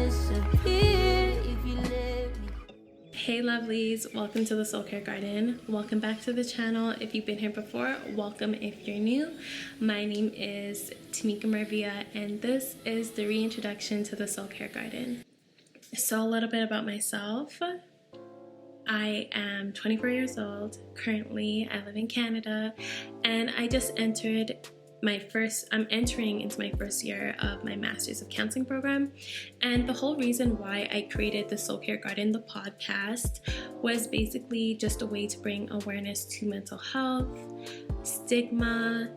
disappear if you let me. Hey lovelies, welcome to the Soul Care Garden. Welcome back to the channel. If you've been here before, welcome if you're new. My name is Tamika Marvia and this is the reintroduction to the Soul Care Garden. So a little bit about myself. I am 24 years old. Currently, I live in Canada and I just I'm entering into my first year of my Master's of Counseling program. And the whole reason why I created the Soul Care Garden, the podcast, was basically just a way to bring awareness to mental health, stigma,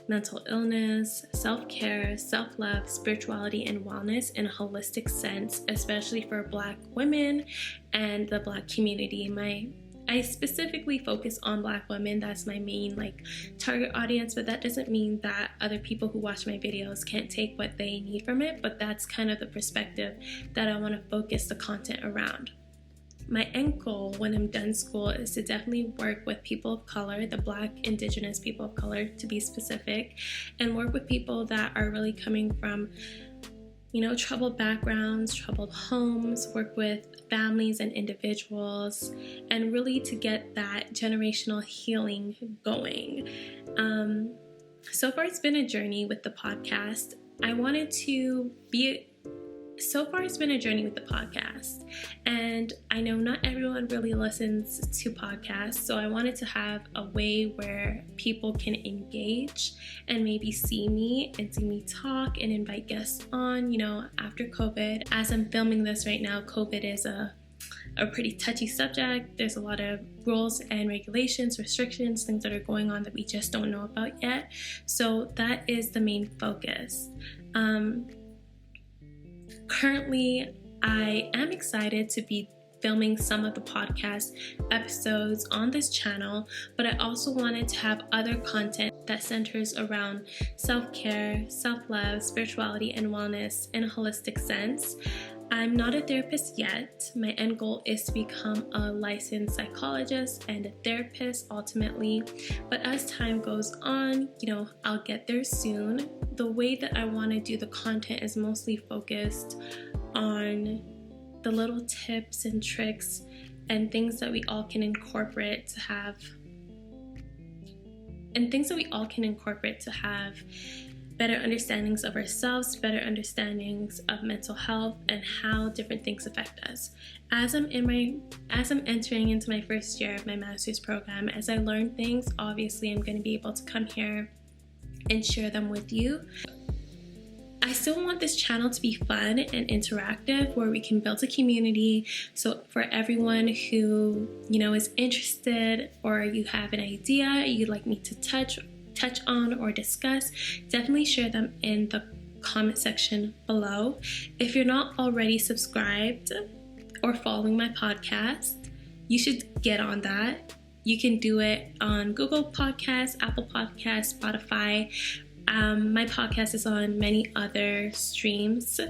mental illness, self-care, self-love, spirituality, and wellness in a holistic sense, especially for Black women and the Black community. I specifically focus on Black women. That's my main target audience, but that doesn't mean that other people who watch my videos can't take what they need from it, but that's kind of the perspective that I want to focus the content around. My end goal when I'm done school is to definitely work with people of color, the Black, Indigenous people of color to be specific, and work with people that are really coming from troubled backgrounds, troubled homes, work with families and individuals, and really to get that generational healing going. So far, it's been a journey with the podcast. It's been a journey with the podcast, and I know not everyone really listens to podcasts, so I wanted to have a way where people can engage and maybe see me and see me talk and invite guests on, after COVID. As I'm filming this right now, COVID is a pretty touchy subject. There's a lot of rules and regulations, restrictions, things that are going on that we just don't know about yet. So that is the main focus. Currently, I am excited to be filming some of the podcast episodes on this channel, but I also wanted to have other content that centers around self-care, self-love, spirituality, and wellness in a holistic sense. I'm not a therapist yet. My end goal is to become a licensed psychologist and a therapist ultimately, but as time goes on, I'll get there soon. The way that I want to do the content is mostly focused on the little tips and tricks and things that we all can incorporate to have better understandings of ourselves, better understandings of mental health, and how different things affect us. As I'm entering into my first year of my master's program, as I learn things, obviously I'm going to be able to come here and share them with you. I still want this channel to be fun and interactive, where we can build a community. So for everyone who, is interested, or you have an idea you'd like me to touch on or discuss, definitely share them in the comment section below. If you're not already subscribed or following my podcast, you should get on that. You can do it on Google Podcasts, Apple Podcasts, Spotify. My podcast is on many other streams.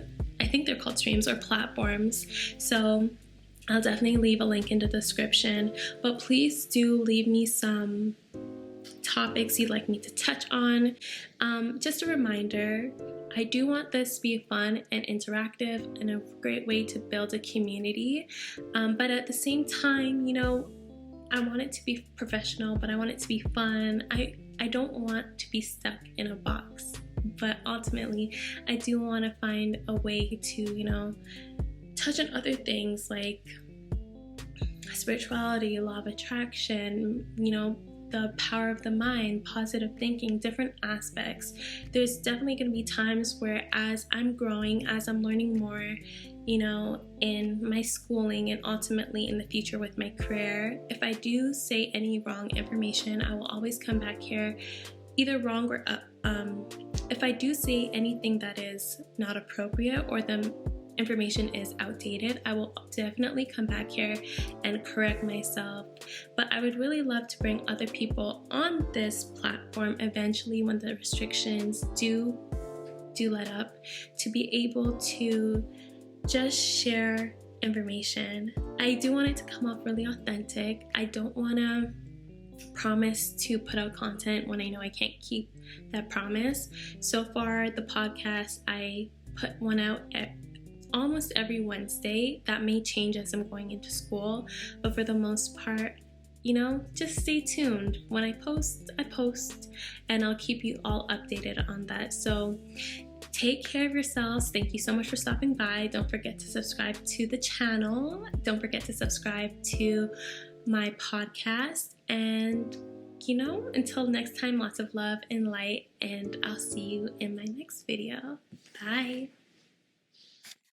I think they're called streams or platforms. So I'll definitely leave a link in the description, but please do leave me some topics you'd like me to touch on. Just a reminder, I do want this to be fun and interactive and a great way to build a community, but at the same time, I want it to be professional, but I want it to be fun. I don't want to be stuck in a box, but ultimately I do want to find a way to touch on other things like spirituality, law of attraction, the power of the mind, positive thinking, different aspects. There's definitely going to be times where, as I'm growing, as I'm learning more, in my schooling and ultimately in the future with my career, if I do say any wrong information, I will always come back here, either wrong or up. If I do say anything that is not appropriate or the information is outdated, I will definitely come back here and correct myself. But I would really love to bring other people on this platform eventually, when the restrictions do let up, to be able to just share information. I do want it to come off really authentic. I don't want to promise to put out content when I know I can't keep that promise. So far, the podcast, I put one out almost every Wednesday. That may change as I'm going into school, but for the most part, you know, just stay tuned. When I post, and I'll keep you all updated on that. So take care of yourselves. Thank you so much for stopping by. Don't forget to subscribe to the channel. Don't forget to subscribe to my podcast. And, you know, until next time, lots of love and light, and I'll see you in my next video. Bye.